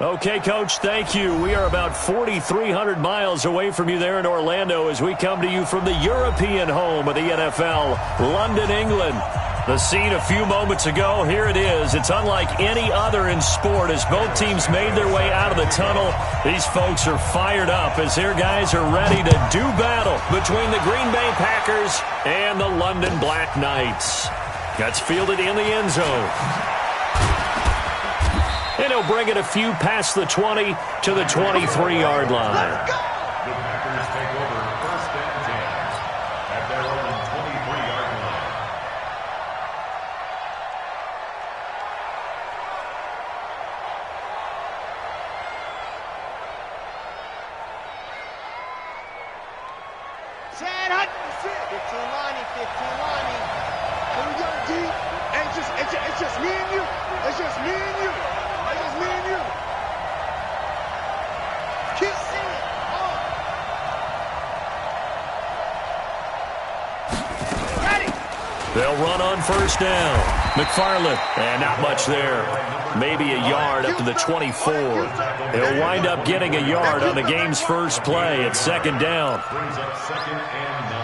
Okay, Coach, thank you. We are about 4,300 miles away from you there in Orlando as we come to you from the European home of the NFL, London, England. The scene a few moments ago, here it is. It's unlike any other in sport as both teams made their way out of the tunnel. These folks are fired up as their guys are ready to do battle between the Green Bay Packers and the London Black Knights. That's fielded in the end zone. And he'll bring it a few past the 20 to the 23-yard line. The Packers take over first and 10 at their own 23-yard line. Chad Hunt, 15 lining. Here we go, D. Hey, it's just me and you. It's just me and you. Keep singing. Ready. They'll run on first down. McFarland, and not much there. Maybe a yard up to the 24. He'll wind up getting a yard on the game's first play at second down. Brings up second and 9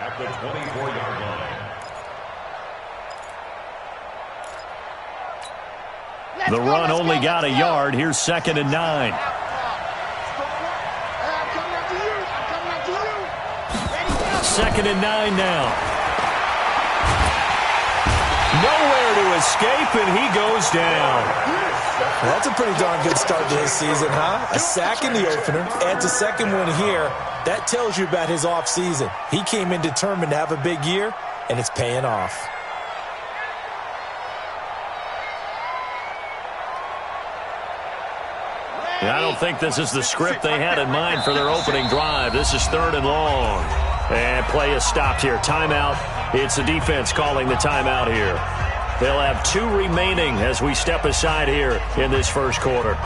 at the 24-yard line. The run only got a yard. Here's second and 9. Second and 9 now. Nowhere to escape, and he goes down. Well, that's a pretty darn good start to his season, huh? A sack in the opener, adds a second one here. That tells you about his offseason. He came in determined to have a big year, and it's paying off. I don't think this is the script they had in mind for their opening drive. This is third and long. And play is stopped here. Timeout. It's the defense calling the timeout here. They'll have 2 remaining as we step aside here in this first quarter.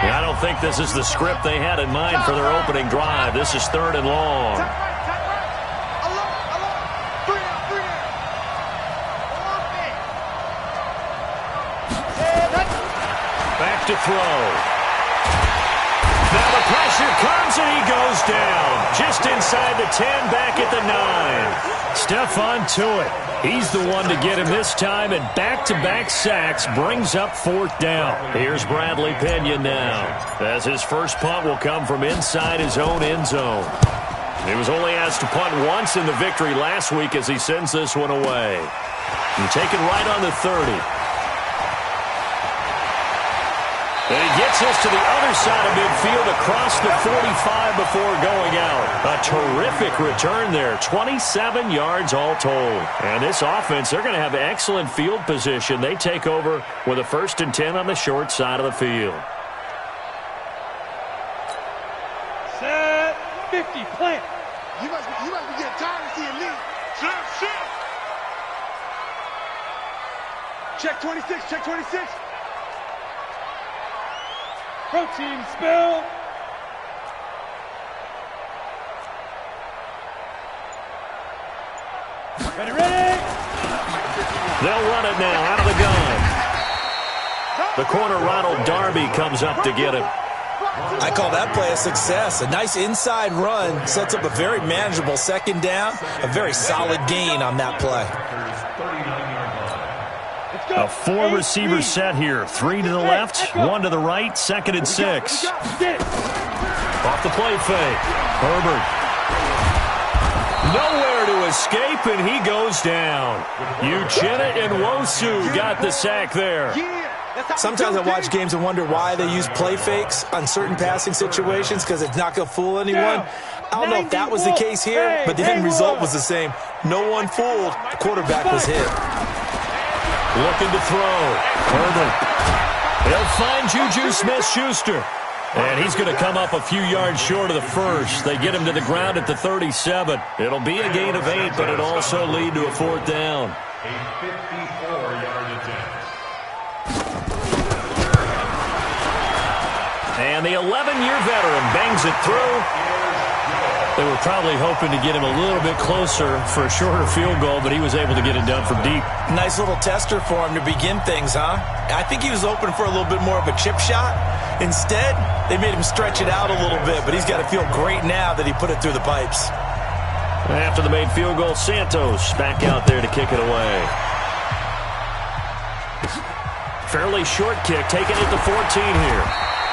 I don't think this is the script they had in mind for their opening drive. This is third and long. To throw. Now the pressure comes and he goes down. Just inside the 10, back at the 9. Stephon Tuitt. He's the one to get him this time, and back-to-back sacks brings up fourth down. Here's Bradley Pinion now, as his first punt will come from inside his own end zone. He was only asked to punt once in the victory last week as he sends this one away. And taken right on the 30. And he gets us to the other side of midfield across the 45 before going out. A terrific return there. 27 yards all told. And this offense, they're going to have excellent field position. They take over with a 1st and 10 on the short side of the field. Set 50, plant. You must be getting tired of seeing me. Shift. Check 26, check 26. Protein spill. Ready, ready. They'll run it now out of the gun. The corner, Ronald Darby, comes up to get him. I call that play a success. A nice inside run sets up a very manageable second down. A very solid gain on that play. A four-receiver set here. 3 to the left, 1 to the right, 2nd and 6. Off the play fake. Herbert. Nowhere to escape, and he goes down. Uchenna Nwosu got the sack there. Sometimes I watch games and wonder why they use play fakes on certain passing situations because it's not going to fool anyone. I don't know if that was the case here, but the end result was the same. No one fooled. The quarterback was hit. Looking to throw. Herbert. They'll find Juju Smith-Schuster. And he's going to come up a few yards short of the first. They get him to the ground at the 37. It'll be a gain of 8, but it'll also lead to a 4th down. A 54-yard attempt. And the 11-year veteran bangs it through. They were probably hoping to get him a little bit closer for a shorter field goal, but he was able to get it done from deep. Nice little tester for him to begin things, huh? I think he was open for a little bit more of a chip shot. Instead, they made him stretch it out a little bit, but he's got to feel great now that he put it through the pipes. After the made field goal, Santos back out there to kick it away. Fairly short kick, taken at the 14 here.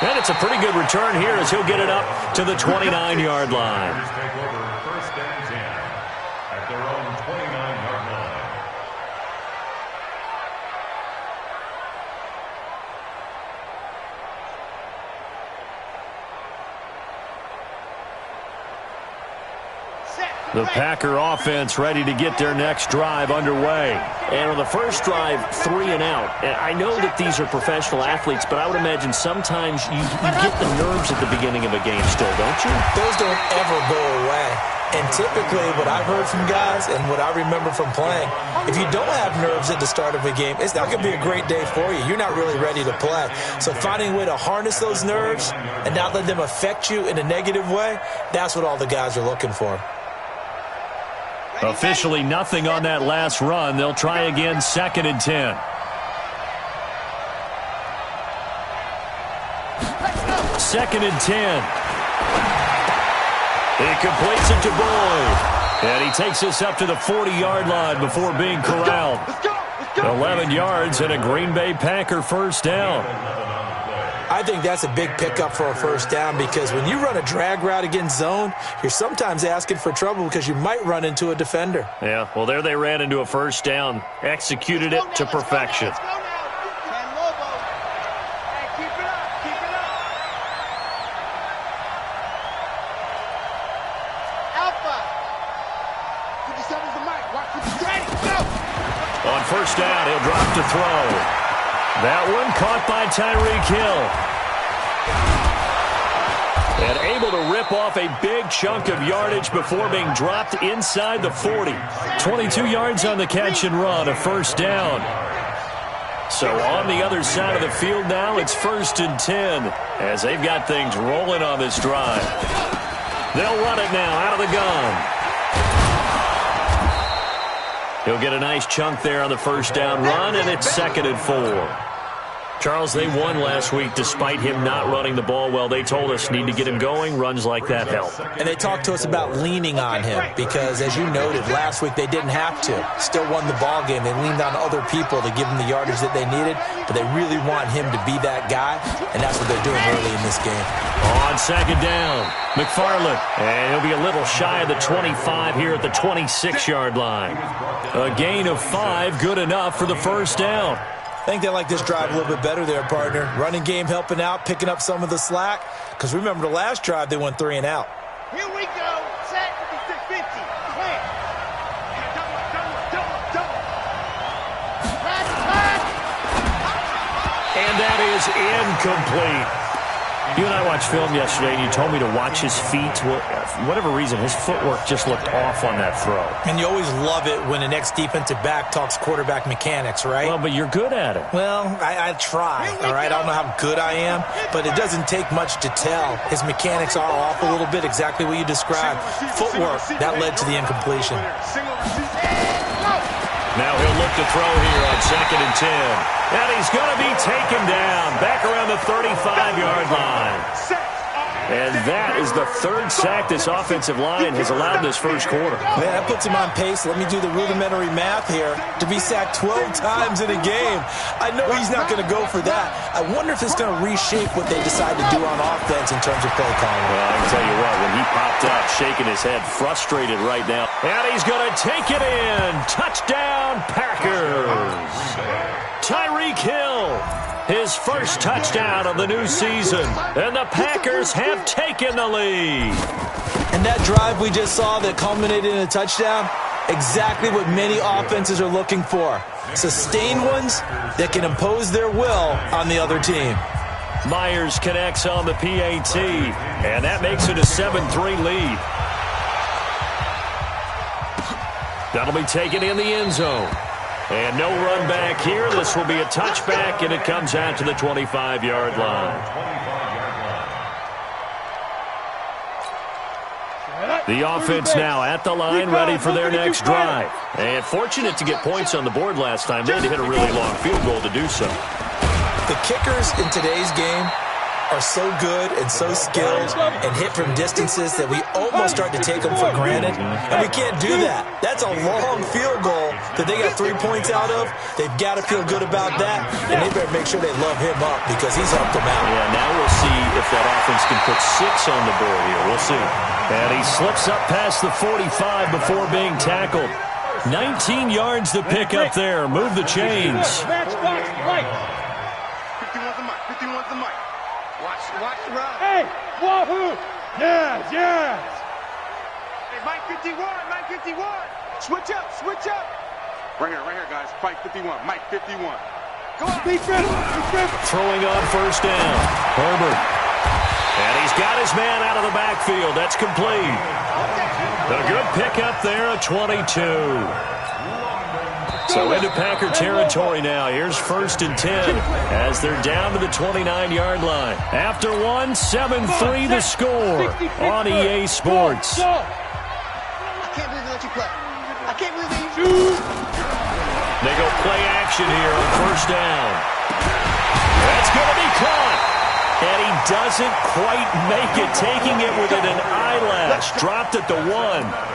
And it's a pretty good return here as he'll get it up to the 29-yard line. Take over 1st and 10 at their own 29-yard line. The Packer offense ready to get their next drive underway. And on the first drive, 3 and out. And I know that these are professional athletes, but I would imagine sometimes you get the nerves at the beginning of a game still, don't you? Those don't ever go away. And typically what I've heard from guys and what I remember from playing, if you don't have nerves at the start of a game, it's not going to be a great day for you. You're not really ready to play. So finding a way to harness those nerves and not let them affect you in a negative way, that's what all the guys are looking for. Officially nothing on that last run. They'll try again, 2nd and 10. Second and 10. He completes it to Boyd. And he takes us up to the 40-yard line before being corralled. 11 yards and a Green Bay Packer first down. I think that's a big pickup for a first down because when you run a drag route against zone, you're sometimes asking for trouble because you might run into a defender. Yeah, well, there they ran into a first down. Executed it to perfection. Let's go now. Cam Lobo. Hey, keep it up. Keep it up. Alpha. 57's the mic. Watch what's ready. Go. On first down, he'll drop to throw. That one caught by Tyreek Hill. And able to rip off a big chunk of yardage before being dropped inside the 40. 22 yards on the catch and run, a first down. So on the other side of the field now, it's 1st and 10 as they've got things rolling on this drive. They'll run it now out of the gun. He'll get a nice chunk there on the first down run, and it's 2nd and 4. Charles, they won last week despite him not running the ball well. They told us need to get him going. Runs like that help. And they talked to us about leaning on him because, as you noted, last week they didn't have to. Still won the ball game. They leaned on other people to give them the yardage that they needed, but they really want him to be that guy, and that's what they're doing early in this game. On 2nd down, McFarland. And he'll be a little shy of the 25 here at the 26-yard line. A gain of 5, good enough for the first down. I think they like this drive a little bit better there, partner. Running game helping out, picking up some of the slack. Because remember the last drive, they went 3 and out. Here we go. Set 56-50. Plan. Double. Pass. And that is incomplete. You and I watched film yesterday, and you told me to watch his feet. Well, for whatever reason, his footwork just looked off on that throw. And you always love it when the next defensive back talks quarterback mechanics, right? Well, but you're good at it. Well, I try, all right? I don't know how good I am, but it doesn't take much to tell. His mechanics are off a little bit, exactly what you described. Footwork, that led to the incompletion. Now he'll look to throw here on 2nd and 10. And he's going to be taken down back around the 35-yard line. And that is the 3rd sack this offensive line has allowed this first quarter. Man, that puts him on pace. Let me do the rudimentary math here. To be sacked 12 times in a game. I know he's not going to go for that. I wonder if it's going to reshape what they decide to do on offense in terms of play calling. Well, I can tell you what, when he popped up, shaking his head, frustrated right now. And he's going to take it in. Touchdown, Packers. Tyreek Hill. His first touchdown of the new season. And the Packers have taken the lead. And that drive we just saw that culminated in a touchdown, exactly what many offenses are looking for. Sustained ones that can impose their will on the other team. Myers connects on the PAT. And that makes it a 7-3 lead. That'll be taken in the end zone. And no run back here. This will be a touchback, and it comes out to the 25-yard line. The offense now at the line, ready for their next drive. And fortunate to get points on the board last time. They had to hit a really long field goal to do so. The kickers in today's game are so good and so skilled and hit from distances that we almost start to take them for granted. And we can't do that. That's a long field goal that they got 3 points out of. They've got to feel good about that, and they better make sure they love him up because he's helped them out. Yeah, now we'll see if that offense can put 6 on the board here. We'll see. And he slips up past the 45 before being tackled. 19 yards to pick up there. Move the chains. 51's the mic. 51's the mic. Watch the run. Hey, wahoo! Yes, yes! Hey, Mike 51, Mike 51. Switch up. Right here, guys. Mike 51, Mike 51. Go on. Be good. Throwing on first down. Herbert. And he's got his man out of the backfield. That's complete. A good pickup there at 22. So into Packer territory now. Here's 1st and 10 as they're down to the 29-yard line. After one, 7-3 the score on EA Sports. I can't believe they let you play. I can't believe they... They go play action here on first down. That's going to be caught. And he doesn't quite make it, taking it within an eyelash. Dropped at the 1.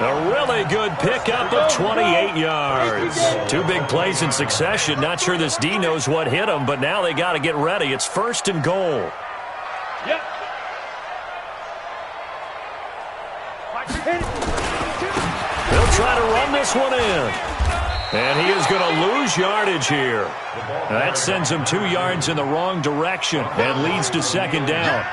A really good pickup of 28 yards. 2 big plays in succession. Not sure this D knows what hit him, but now they got to get ready. It's 1st and goal. Yep. They'll try to run this one in. And he is going to lose yardage here. That sends him 2 yards in the wrong direction and leads to 2nd down.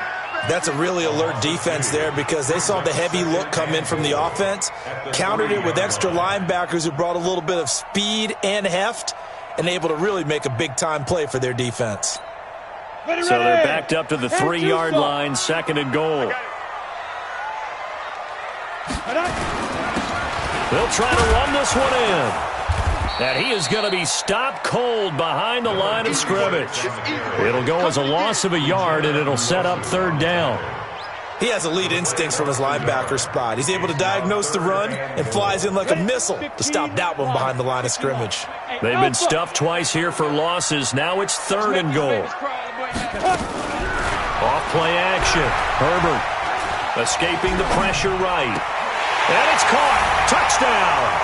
That's a really alert defense there because they saw the heavy look come in from the offense, countered it with extra linebackers who brought a little bit of speed and heft, and able to really make a big-time play for their defense. So they're backed up to the 3-yard line, 2nd and goal. They'll try to run this one in. And he is going to be stopped cold behind the line of scrimmage. It'll go as a loss of a yard, and it'll set up 3rd down. He has elite instincts from his linebacker spot. He's able to diagnose the run and flies in like a missile to stop that one behind the line of scrimmage. They've been stuffed twice here for losses. Now it's 3rd and goal. Off play action. Herbert escaping the pressure right. And it's caught. Touchdown.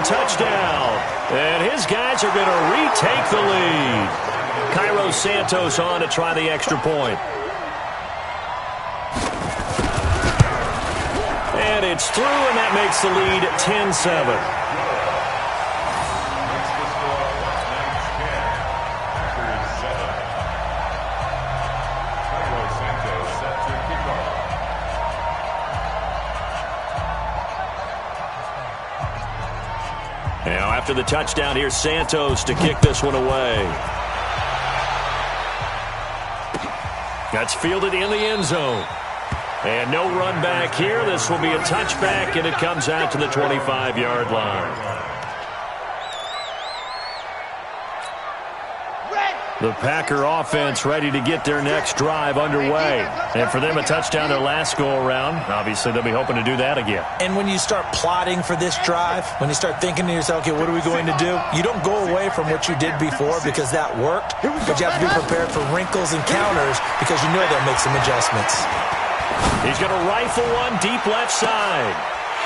Touchdown. And his guys are going to retake the lead. Cairo Santos on to try the extra point. And it's through, and that makes the lead 10-7. Now after the touchdown, here's Santos to kick this one away. That's fielded in the end zone. And no run back here. This will be a touchback, and it comes out to the 25-yard line. The Packer offense ready to get their next drive underway. And for them, a touchdown their last go-around. Obviously, they'll be hoping to do that again. And when you start plotting for this drive, when you start thinking to yourself, okay, what are we going to do? You don't go away from what you did before because that worked, but you have to be prepared for wrinkles and counters because you know they'll make some adjustments. He's going to rifle one deep left side.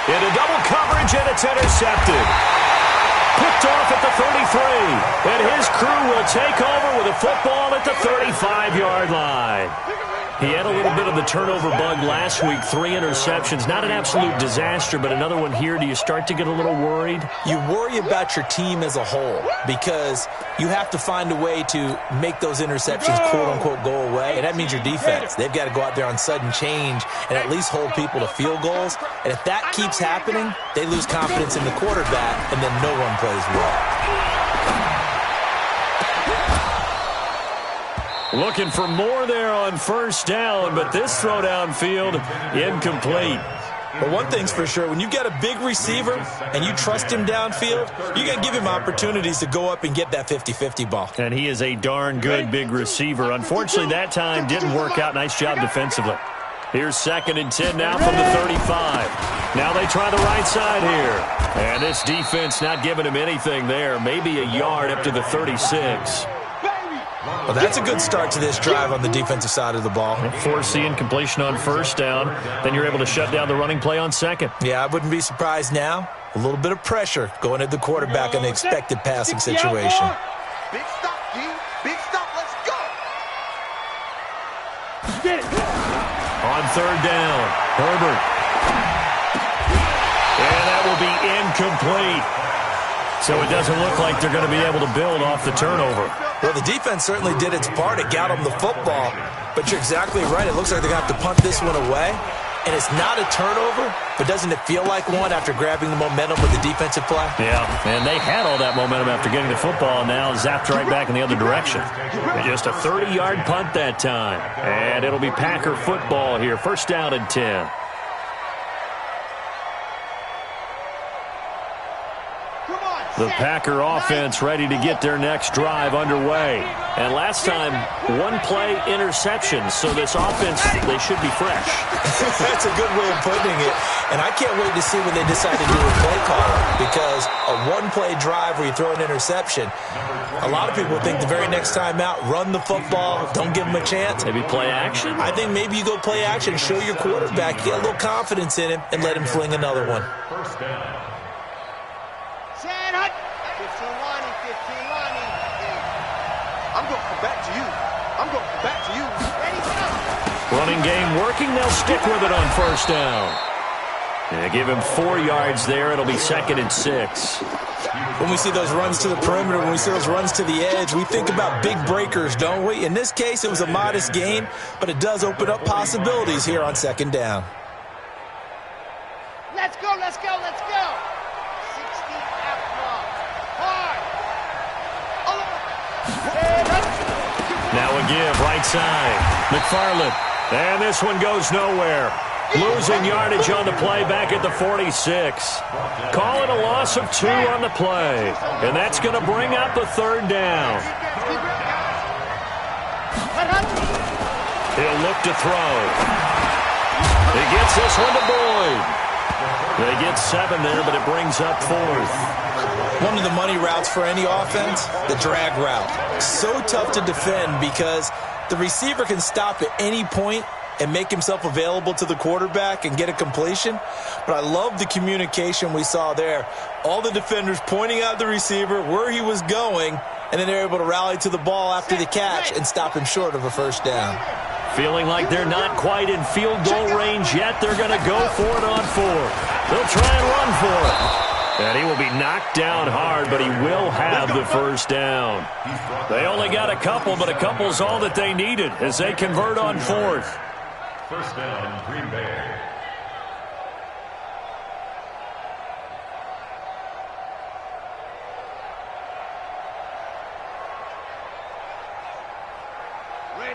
Into double coverage, and it's intercepted. Picked off at the 33, and his crew will take over with a football at the 35-yard line. He had a little bit of the turnover bug last week, 3 interceptions. Not an absolute disaster, but another one here. Do you start to get a little worried? You worry about your team as a whole because you have to find a way to make those interceptions, quote-unquote, go away, and that means your defense. They've got to go out there on sudden change and at least hold people to field goals, and if that keeps happening, they lose confidence in the quarterback, and then no one plays well. Looking for more there on first down, but this throw downfield incomplete. But one thing's for sure, when you've got a big receiver and you trust him downfield, you got to give him opportunities to go up and get that 50-50 ball. And he is a darn good big receiver. Unfortunately, that time didn't work out. Nice job defensively. Here's 2nd and 10 now from the 35. Now they try the right side here. And this defense not giving him anything there. Maybe a yard up to the 36. Well, that's a good start to this drive on the defensive side of the ball. Force the incompletion on first down. Then you're able to shut down the running play on second. Yeah, I wouldn't be surprised now. A little bit of pressure going at the quarterback in the expected passing situation. Big stop, G. Big stop. Let's go. Get it. On 3rd down, Herbert. And that will be incomplete. So it doesn't look like they're going to be able to build off the turnover. Well, the defense certainly did its part. It got them the football. But you're exactly right. It looks like they're going to have to punt this one away. And it's not a turnover, but doesn't it feel like one after grabbing the momentum with the defensive play? Yeah, and they had all that momentum after getting the football, and now zapped right back in the other direction. Just a 30-yard punt that time. And it'll be Packer football here. 1st down and 10. The Packer offense ready to get their next drive underway. And last time, 1-play interception. So this offense, they should be fresh. That's a good way of putting it. And I can't wait to see when they decide to do a play caller. Because a 1-play drive where you throw an interception, a lot of people think the very next time out, run the football, don't give them a chance. Maybe play action? I think maybe you go play action, show your quarterback, get a little confidence in him, and let him fling another one. 1st down. I'm going to come back to you. I'm going to come back to you. Running game working. They'll stick with it on 1st down. Yeah, give him 4 yards there. It'll be 2nd and 6. When we see those runs to the perimeter, when we see those runs to the edge, we think about big breakers, don't we? In this case, it was a modest gain, but it does open up possibilities here on 2nd down. Let's go, let's go, let's go. 60 outlaw. Hard. Now a give, right side. McFarland. And this one goes nowhere. Losing yardage on the play back at the 46. Call it a loss of 2 on the play. And that's going to bring up a 3rd down. He'll look to throw. He gets this one to Boyd. They get 7 there, but it brings up 4th. One of the money routes for any offense, the drag route. So tough to defend because the receiver can stop at any point and make himself available to the quarterback and get a completion. But I love the communication we saw there. All the defenders pointing out the receiver, where he was going, and then they're able to rally to the ball after the catch and stop him short of a 1st down. Feeling like they're not quite in field goal range yet. They're going to go for it on 4th. They'll try and run for it. And he will be knocked down hard, but he will have the 1st down. They only got a couple, but a couple's all that they needed as they convert on 4th. 1st down, Green Bay.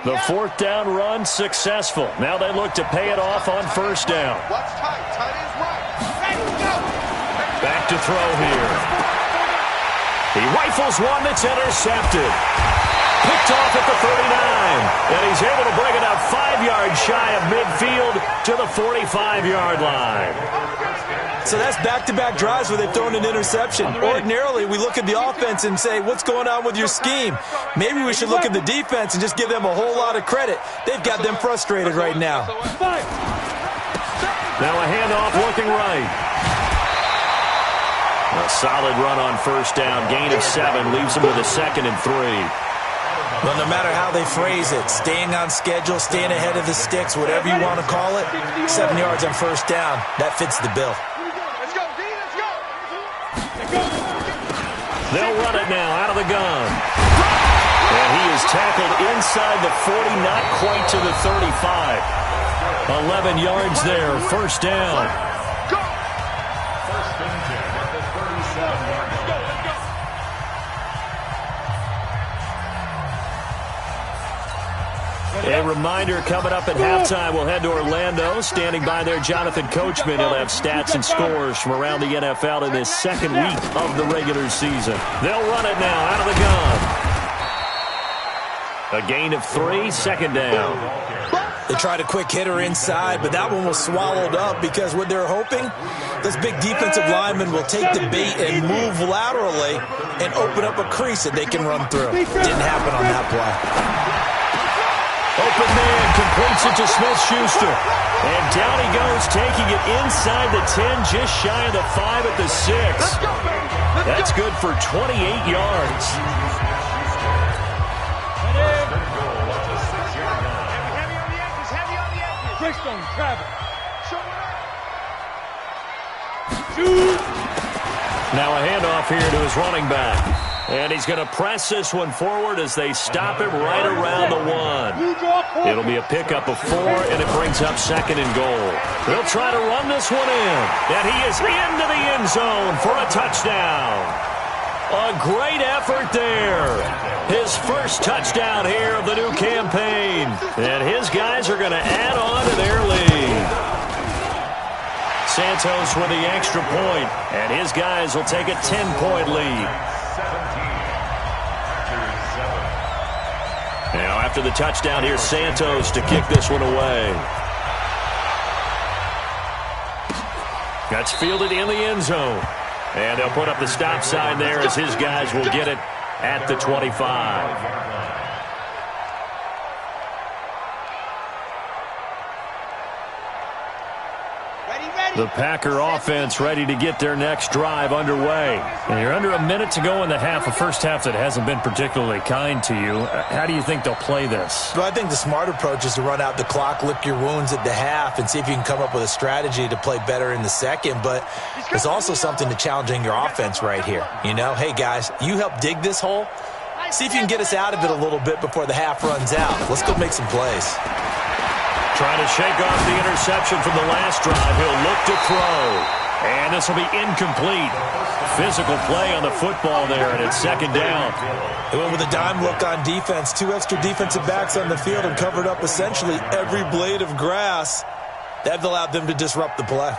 The fourth down run successful. Now they look to pay it off on first down. Watch tight. Tight is right. Ready, go. Back to throw here. He rifles one that's intercepted. Picked off at the 39. And he's able to bring it up 5 yards shy of midfield to the 45-yard line. So that's back-to-back drives where they've thrown an interception. Ordinarily, we look at the offense and say, what's going on with your scheme? Maybe we should look at the defense and just give them a whole lot of credit. They've got them frustrated right now. Now a handoff looking right. A solid run on first down. Gain of 7 leaves them with a 2nd and 3. Well, no matter how they phrase it, staying on schedule, staying ahead of the sticks, whatever you want to call it, 7 yards on first down, that fits the bill. They'll run it now out of the gun. And he is tackled inside the 40, not quite to the 35. 11 yards there, first down. First and 10 at the 37-yard line. A reminder, coming up at halftime, we'll head to Orlando. Standing by there, Jonathan Coachman. He'll have stats and scores from around the NFL in this second week of the regular season. They'll run it now out of the gun. A gain of 3, second down. They tried a quick hitter inside, but that one was swallowed up because what they're hoping, this big defensive lineman will take the bait and move laterally and open up a crease that they can run through. Didn't happen on that play. Open man completes it to Smith-Schuster. And down he goes, taking it inside the 10, just shy of the 5 at the 6. That's good for 28 yards. Now a handoff here to his running back. And he's going to press this one forward as they stop him right around the 1. It'll be a pickup of 4, and it brings up 2nd and goal. They'll try to run this one in. And he is into the end zone for a touchdown. A great effort there. His first touchdown here of the new campaign. And his guys are going to add on to their lead. Santos with the extra point, and his guys will take a 10-point lead. Now after the touchdown, here's Santos to kick this one away. That's fielded in the end zone. And they'll put up the stop sign there as his guys will get it at the 25. The Packer offense ready to get their next drive underway. And you're under a minute to go in the half, a first half that hasn't been particularly kind to you. How do you think they'll play this? Well, I think the smart approach is to run out the clock, lick your wounds at the half, and see if you can come up with a strategy to play better in the second. But there's also something to challenging your offense right here. You know, hey, guys, you help dig this hole. See if you can get us out of it a little bit before the half runs out. Let's go make some plays. Trying to shake off the interception from the last drive. He'll look to throw. And this will be incomplete. Physical play on the football there, and it's 2nd down. They went with a dime look on defense. 2 extra defensive backs on the field and covered up essentially every blade of grass. That allowed them to disrupt the play.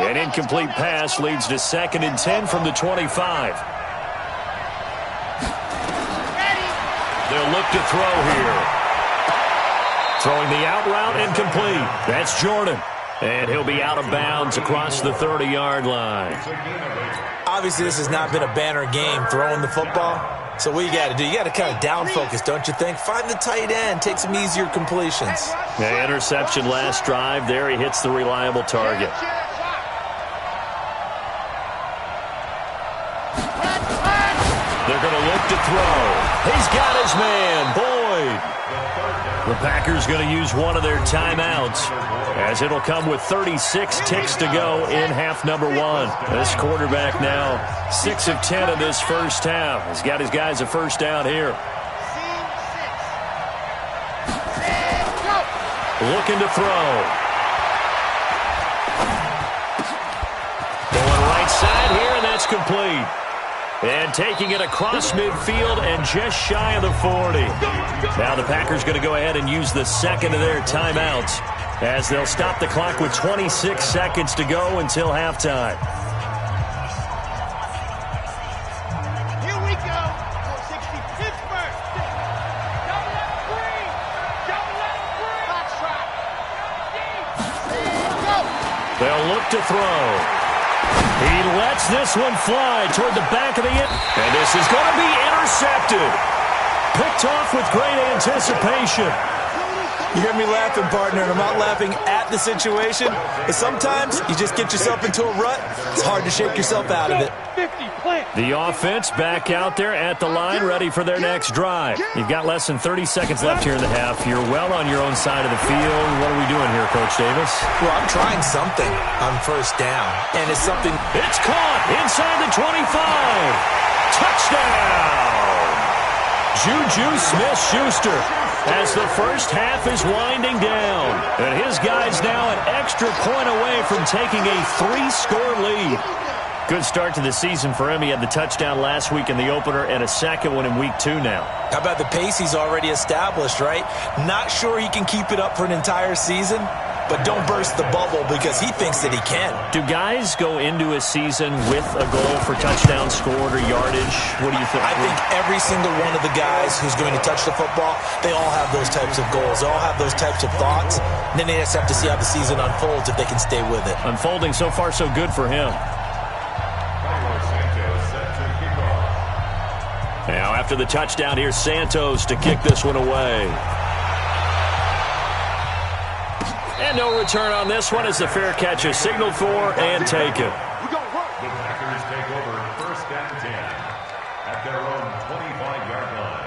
An incomplete pass leads to 2nd and 10 from the 25. They'll look to throw here. Throwing the out route incomplete. That's Jordan. And he'll be out of bounds across the 30-yard line. Obviously, this has not been a banner game throwing the football. So what you got to do, you got to kind of down focus, don't you think? Find the tight end. Take some easier completions. Yeah, interception last drive. There he hits the reliable target. They're going to look to throw. He's got his man, Boyd. The Packers going to use one of their timeouts as it'll come with 36 ticks to go in half number 1. This quarterback now 6 of 10 in this first half. He's got his guys a first down here. Looking to throw. Going right side here, and that's complete. And taking it across midfield and just shy of the 40. Now the Packers going to go ahead and use the second of their timeouts as they'll stop the clock with 26 seconds to go until halftime. Here we go. 460 Pittsburgh. Double up three. Double up three. Foxtrot. Go. They'll look to throw. He lets this one fly toward the back of the end. And this is going to be intercepted. Picked off with great anticipation. You hear me laughing, partner, and I'm not laughing at the situation. But sometimes you just get yourself into a rut. It's hard to shake yourself out of it. 50, plant. The offense back out there at the line, ready for their next drive. You've got less than 30 seconds left here in the half. You're well on your own side of the field. What are we doing here, Coach Davis? Well, I'm trying something on first down, and it's something. It's caught inside the 25. Touchdown! Juju Smith-Schuster as the first half is winding down. And his guy's now an extra point away from taking a 3-score lead. Good start to the season for him. He had the touchdown last week in the opener and a second one in week 2 now. How about the pace he's already established, right? Not sure he can keep it up for an entire season, but don't burst the bubble because he thinks that he can. Do guys go into a season with a goal for touchdown scored or yardage? What do you think? I think every single one of the guys who's going to touch the football, they all have those types of goals. They all have those types of thoughts. And then they just have to see how the season unfolds if they can stay with it. Unfolding so far so good for him. Now after the touchdown, here's Santos to kick this one away. And no return on this one as the fair catch is signaled for and taken. The Packers take over first and 10 at their own 25-yard line.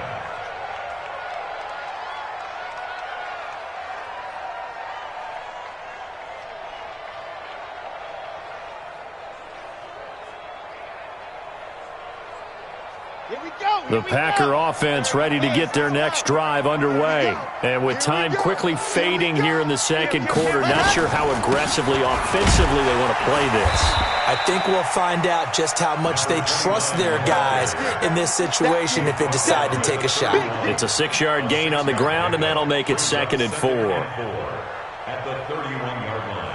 Here we go. The Packer offense ready to get their next drive underway. And with time quickly fading here in the second quarter, not sure how aggressively, offensively they want to play this. I think we'll find out just how much they trust their guys in this situation if they decide to take a shot. It's a 6-yard gain on the ground, and that'll make it 2nd and 4. At the 31-yard line.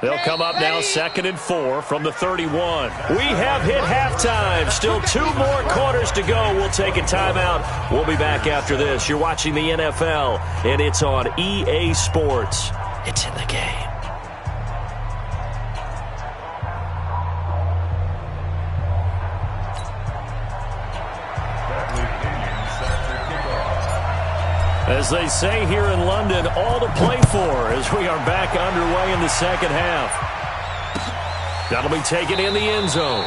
They'll come up now 2nd and 4 from the 31. We have hit halftime. Still 2 more quarters to go. We'll take a timeout. We'll be back after this. You're watching the NFL, and it's on EA Sports. It's in the game. As they say here in London, all to play for as we are back underway in the second half. That'll be taken in the end zone.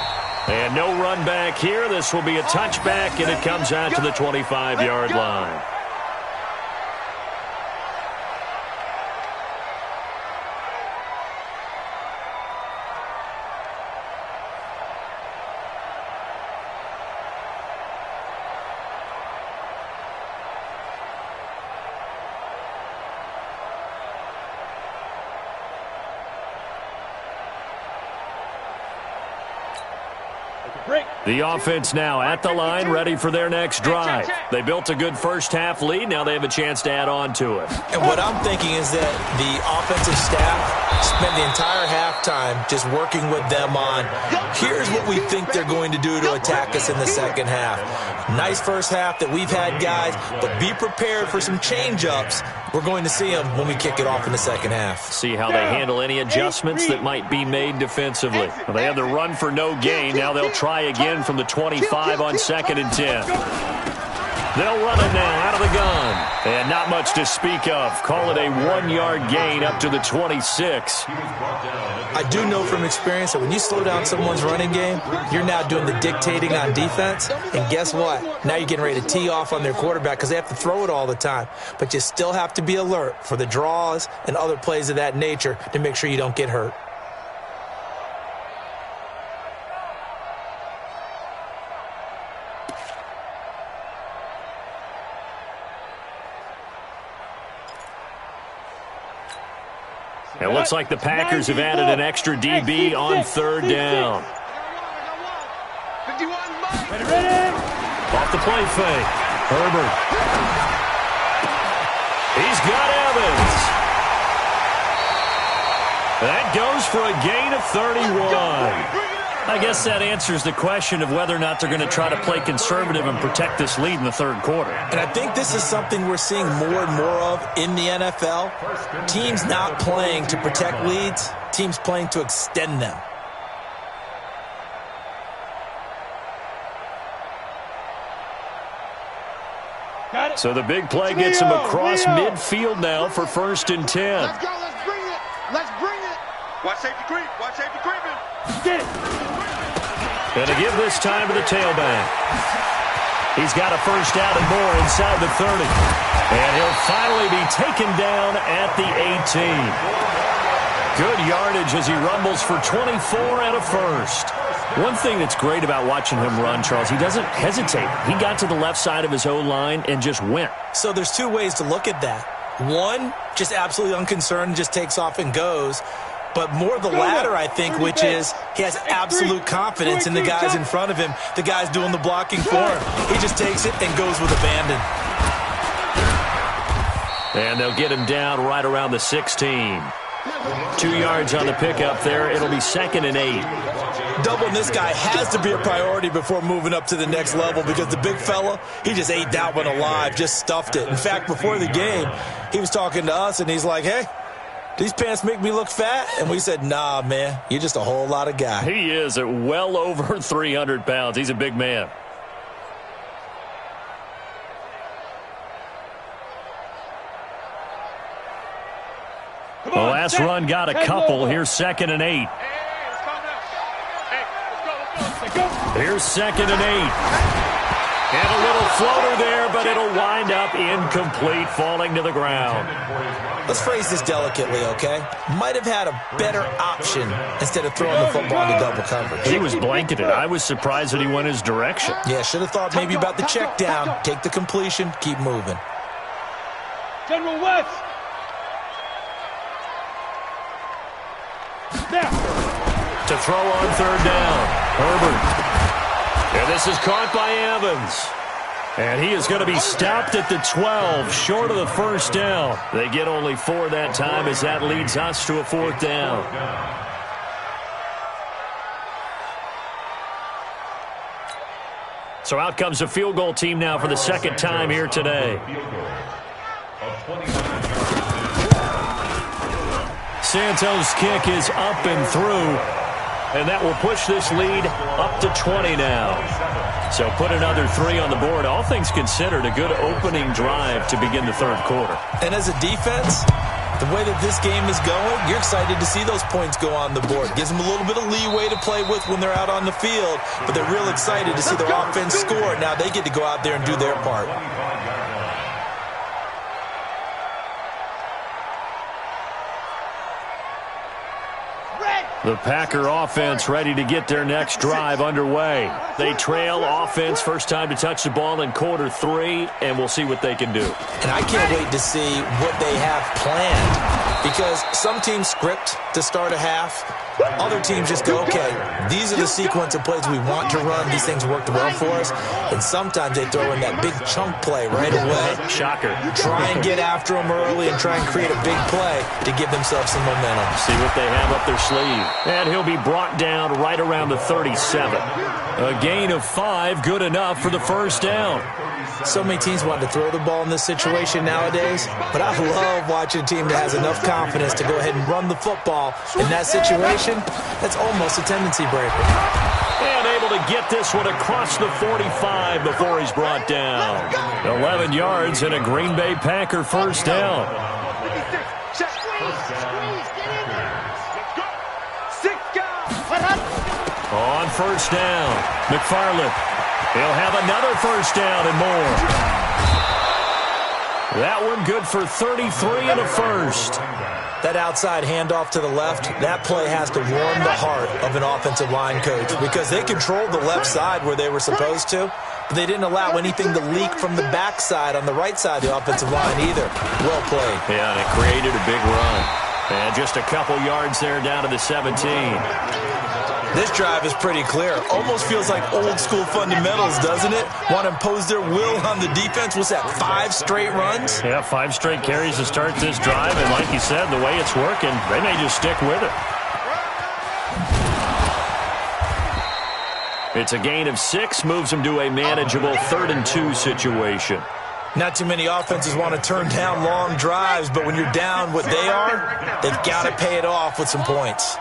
And no run back here. This will be a touchback, and it comes out to the 25-yard line. The offense now at the line, ready for their next drive. They built a good first-half lead. Now they have a chance to add on to it. And what I'm thinking is that the offensive staff spent the entire halftime just working with them on, here's what we think they're going to do to attack us in the second half. Nice first half that we've had, guys, but be prepared for some change-ups. We're going to see them when we kick it off in the second half. See how they handle any adjustments that might be made defensively. Well, they had the run for no gain. Now they'll try again from the 25 on 2nd and 10. They'll run it now out of the gun. And not much to speak of. Call it a 1-yard gain up to the 26. I do know from experience that when you slow down someone's running game, you're now doing the dictating on defense. And guess what? Now you're getting ready to tee off on their quarterback because they have to throw it all the time. But you still have to be alert for the draws and other plays of that nature to make sure you don't get hurt. It looks like the Packers have added an extra DB on third down. 51, Mike. Ready? Off the play fake. Herbert. He's got Evans. That goes for a gain of 31. I guess that answers the question of whether or not they're going to try to play conservative and protect this lead in the third quarter. And I think this is something we're seeing more and more of in the NFL. Teams not playing to protect leads, teams playing to extend them. So the big play gets him across midfield now for 1st and 10. Let's go. Let's bring it. Let's bring it. Watch safety creep. Watch safety creeping. Get it. Going to give this time to the tailback. He's got a first down and more inside the 30. And he'll finally be taken down at the 18. Good yardage as he rumbles for 24 and a first. One thing that's great about watching him run, Charles, he doesn't hesitate. He got to the left side of his O-line and just went. So there's two ways to look at that. One, just absolutely unconcerned, just takes off and goes. But more the latter, I think, which is he has absolute confidence in the guys in front of him, the guys doing the blocking for him. He just takes it and goes with abandon. And they'll get him down right around the 16. 2 yards on the pickup there. It'll be 2nd and 8. Doubling this guy has to be a priority before moving up to the next level because the big fella, he just ate that one alive, just stuffed it. In fact, before the game, he was talking to us, and he's like, hey, these pants make me look fat? And we said, nah, man, you're just a whole lot of guy. He is at well over 300 pounds. He's a big man. The last run got a couple. Here's 2nd and 8. Here's 2nd and 8. And a little floater there, but it'll wind up incomplete, falling to the ground. Let's phrase this delicately, okay? Might have had a better option instead of throwing the football into double coverage. He was blanketed. I was surprised that he went his direction. Yeah, should have thought maybe about the check down, take the completion, keep moving. General West. Now. To throw on third down. Herbert. And this is caught by Evans. And he is going to be stopped at the 12, short of the first down. They get only 4 that time as that leads us to a 4th down. So out comes the field goal team now for the 2nd time here today. Santos' kick is up and through. And that will push this lead up to 20 now. So put another 3 on the board. All things considered, a good opening drive to begin the third quarter. And as a defense, the way that this game is going, you're excited to see those points go on the board. Gives them a little bit of leeway to play with when they're out on the field, but they're real excited to see their offense score. Now they get to go out there and do their part. The Packer offense ready to get their next drive underway. They trail offense first time to touch the ball in quarter 3, and we'll see what they can do. And I can't wait to see what they have planned because some teams script to start a half. Other teams just go, okay, these are the sequence of plays we want to run. These things worked well for us. And sometimes they throw in that big chunk play right away. Shocker. Try and get after them early and try and create a big play to give themselves some momentum. See what they have up their sleeve. And he'll be brought down right around the 37. A gain of 5, good enough for the first down. So many teams want to throw the ball in this situation nowadays, but I love watching a team that has enough confidence to go ahead and run the football. In that situation, that's almost a tendency breaker. And able to get this one across the 45 before he's brought down. 11 yards and a Green Bay Packer first down. On first down, McFarland. He'll have another first down and more. That one good for 33 and a first. That outside handoff to the left, that play has to warm the heart of an offensive line coach because they controlled the left side where they were supposed to, but they didn't allow anything to leak from the backside on the right side of the offensive line either. Well played. Yeah, and it created a big run. And just a couple yards there down to the 17. This drive is pretty clear. Almost feels like old school fundamentals, doesn't it? Want to impose their will on the defense. What's that, 5 straight runs? Yeah, 5 straight carries to start this drive. And like you said, the way it's working, they may just stick with it. It's a gain of 6, moves them to a manageable 3rd and 2 situation. Not too many offenses want to turn down long drives, but when you're down what they are, they've got to pay it off with some points.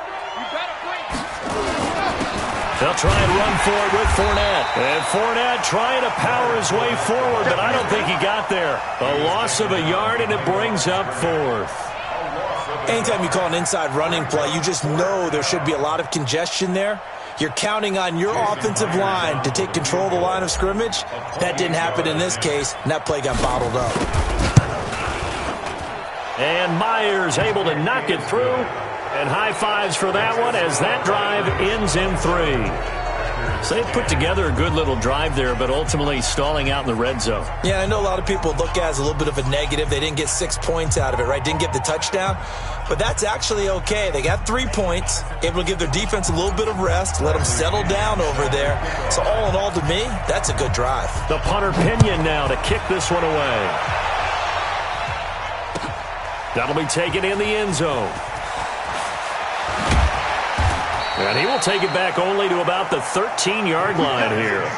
They'll try and run for it with Fournette. And Fournette trying to power his way forward, but I don't think he got there. A loss of a yard, and it brings up 4th. Anytime you call an inside running play, you just know there should be a lot of congestion there. You're counting on your offensive line to take control of the line of scrimmage. That didn't happen in this case, and that play got bottled up. And Myers able to knock it through. And high fives for that one as that drive ends in 3. So they put together a good little drive there, but ultimately stalling out in the red zone. Yeah, I know a lot of people look at it as a little bit of a negative. They didn't get 6 points out of it, right? Didn't get the touchdown. But that's actually okay. They got 3 points, able to give their defense a little bit of rest, let them settle down over there. So all in all, to me, that's a good drive. The punter Pinion now to kick this one away. That'll be taken in the end zone. And he will take it back only to about the 13-yard line here.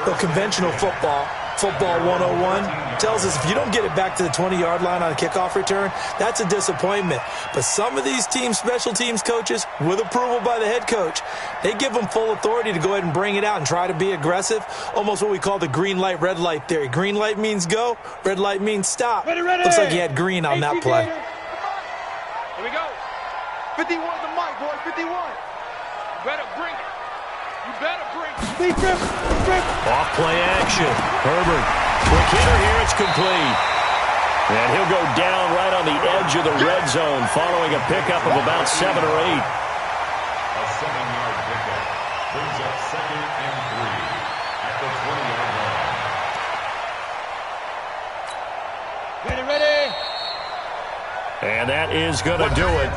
The conventional football 101, tells us if you don't get it back to the 20-yard line on a kickoff return, that's a disappointment. But some of these teams, special teams coaches, with approval by the head coach, they give them full authority to go ahead and bring it out and try to be aggressive, almost what we call the green light, red light theory. Green light means go, red light means stop. Ready. Looks like he had green on that play. Here we go. 51 the mic, boy, 51. You better bring it. You better bring it. Big grip. Off play action. Herbert. Quick hitter here. It's complete. And he'll go down right on the edge of the red zone following a pickup of about 7 or 8. A 7-yard pickup brings up 2nd and 3 at the 20-yard line. Ready. And that is going to do it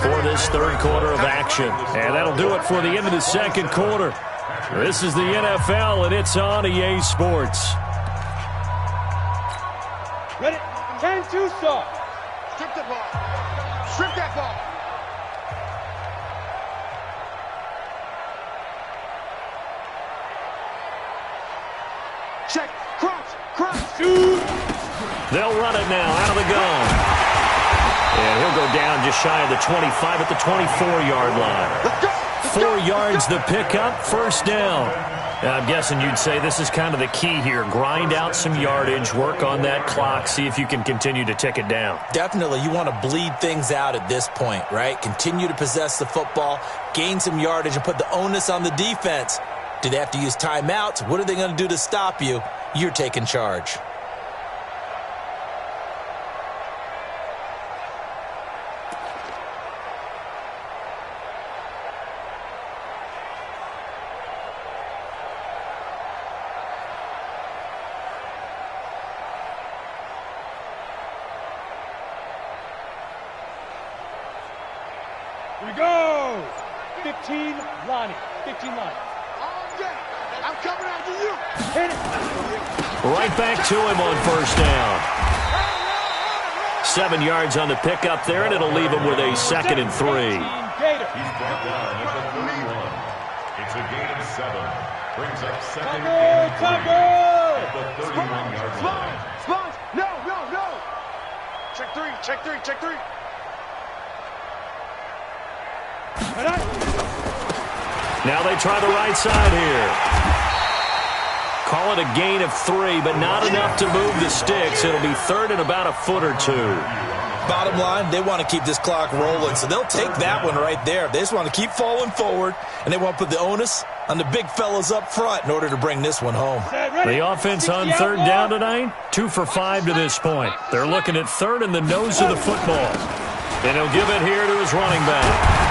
for this third quarter of action. And that'll do it for the end of the second quarter. This is the NFL, and it's on EA Sports. Ready. 10-2 start. Strip the ball. Strip that ball. Check. Crunch. Shoot. They'll run it now out of the gun. And he'll go down just shy of the 25 at the 24-yard line. 4 yards the pickup, first down. Now, I'm guessing you'd say this is kind of the key here. Grind out some yardage, work on that clock, see if you can continue to tick it down. Definitely, you want to bleed things out at this point, right? Continue to possess the football, gain some yardage, and put the onus on the defense. Do they have to use timeouts? What are they going to do to stop you? You're taking charge. Here we go. 15 line. Yeah, I'm coming after you. Hit it. Right back to him on first down. 7 yards on the pickup there, and it'll leave him with a 2nd and 3. Gator. He's brought down at the 31. It's a gain of 7. Brings up 2nd and 3 at the 31-yard line. Sponge. No. Check three. Now they try the right side here. Call it a gain of 3, but not enough to move the sticks. It'll be 3rd and about a foot or 2. Bottom line, they want to keep this clock rolling, so they'll take that one right there. They just want to keep falling forward, and they want to put the onus on the big fellas up front in order to bring this one home. The offense on 3rd down tonight, 2 for 5 to this point. They're looking at 3rd in the nose of the football. And he'll give it here to his running back.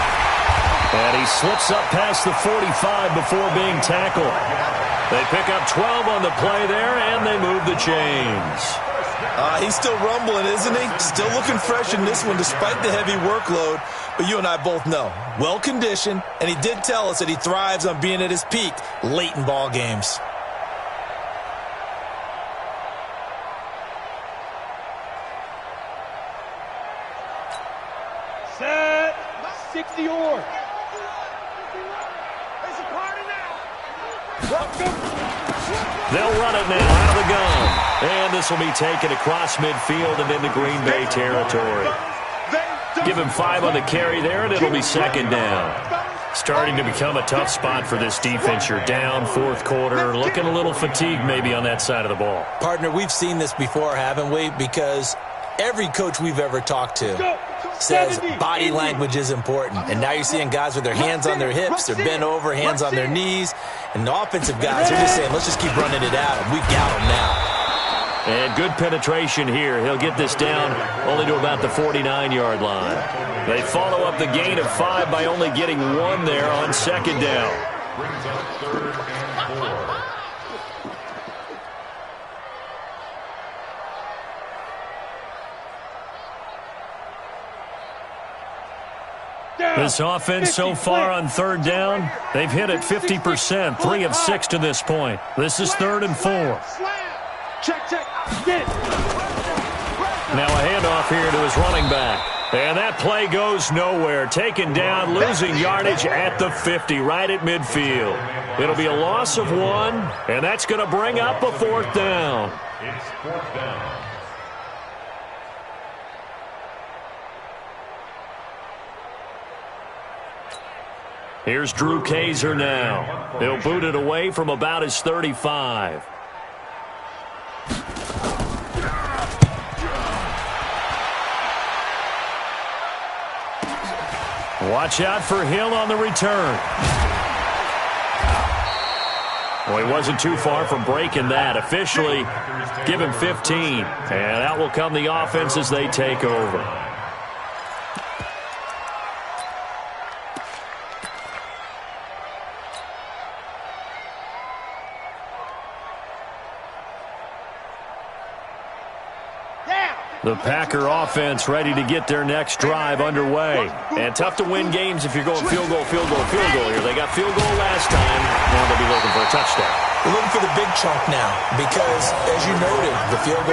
And he slips up past the 45 before being tackled. They pick up 12 on the play there, and they move the chains. He's still rumbling, isn't he? Still looking fresh in this one despite the heavy workload. But you and I both know, well-conditioned, and he did tell us that he thrives on being at his peak late in ball games. Set. 60 or. It's a party now. They'll run it now out of the gun. And this will be taken across midfield and into Green Bay territory. Give him 5 on the carry there, and it'll be second down. Starting to become a tough spot for this defense. You're down fourth quarter, looking a little fatigued maybe on that side of the ball. Partner, we've seen this before, haven't we? Because every coach we've ever talked to says body language is important. And now you're seeing guys with their hands on their hips, they're bent over, hands on their knees. And the offensive guys are just saying, let's just keep running it at them. We've got them now. And good penetration here. He'll get this down only to about the 49-yard line. They follow up the gain of 5 by only getting 1 there on second down. Brings up 3rd and 4. This offense so far on third down, they've hit it 50%, 3 of 6 to this point. This is 3rd and 4. Check, check. Get it. Now a handoff here to his running back. And that play goes nowhere. Taken down, losing yardage at the 50, right at midfield. It'll be a loss of 1, and that's going to bring up a 4th down. It's 4th down. Here's Drew Kaiser now. He'll boot it away from about his 35. Watch out for Hill on the return. Well, he wasn't too far from breaking that. Officially, give him 15. And out will come the offense as they take over. The Packer offense ready to get their next drive underway. And tough to win games if you're going field goal, field goal, field goal here. They got field goal last time. Now they'll be looking for a touchdown. We're looking for the big chunk now because, as you noted, the field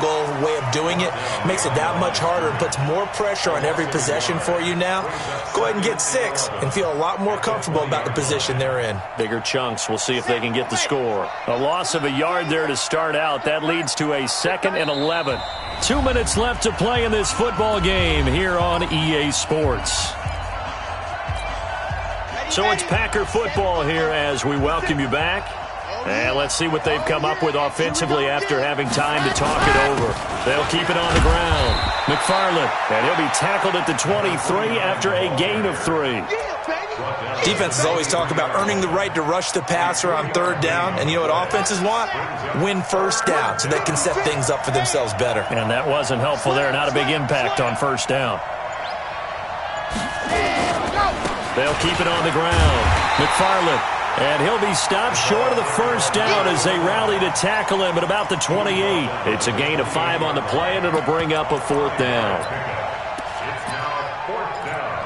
goal way of doing it makes it that much harder and puts more pressure on every possession for you now. Go ahead and get 6 and feel a lot more comfortable about the position they're in. Bigger chunks. We'll see if they can get the score. A loss of a yard there to start out. That leads to a 2nd and 11. 2 minutes left to play in this football game here on EA Sports. So it's Packer football here as we welcome you back. And let's see what they've come up with offensively after having time to talk it over. They'll keep it on the ground. McFarland, and he'll be tackled at the 23 after a gain of 3. Defenses always talk about earning the right to rush the passer on third down. And you know what offenses want? Win first down so they can set things up for themselves better. And that wasn't helpful there. Not a big impact on first down. They'll keep it on the ground. McFarland. And he'll be stopped short of the first down as they rally to tackle him at about the 28. It's a gain of 5 on the play, and it'll bring up a 4th down. It's now 4th down.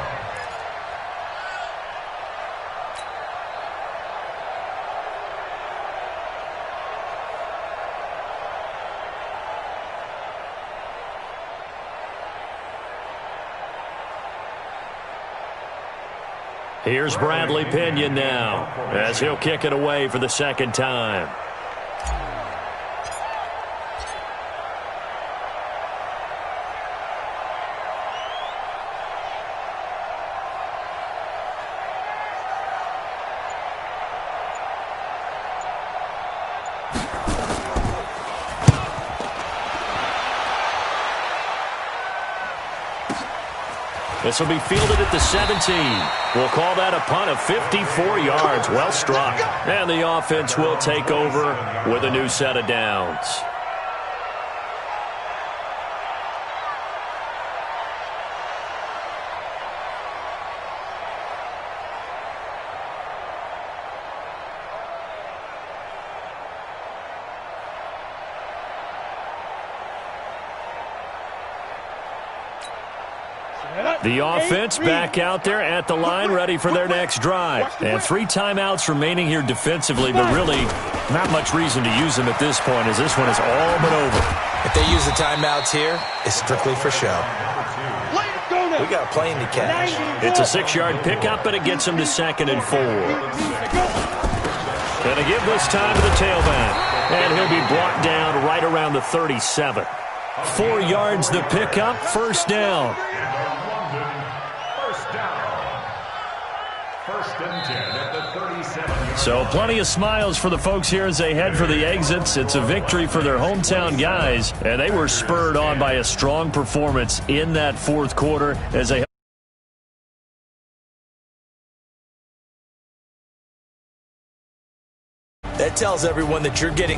Here's Bradley Pinion now as he'll kick it away for the 2nd time. This will be fielded at the 17. We'll call that a punt of 54 yards. Well struck. And the offense will take over with a new set of downs. The offense back out there at the line, ready for their next drive. And 3 timeouts remaining here defensively, but really not much reason to use them at this point, as this one is all but over. If they use the timeouts here, it's strictly for show. We got a plane to catch. It's a 6-yard pickup, and it gets him to 2nd and 4. Going to give this time to the tailback. And he'll be brought down right around the 37. 4 yards the pickup, first down. First and 10 at the 37. So plenty of smiles for the folks here as they head for the exits. It's a victory for their hometown guys, and they were spurred on by a strong performance in that fourth quarter as they That tells everyone that you're getting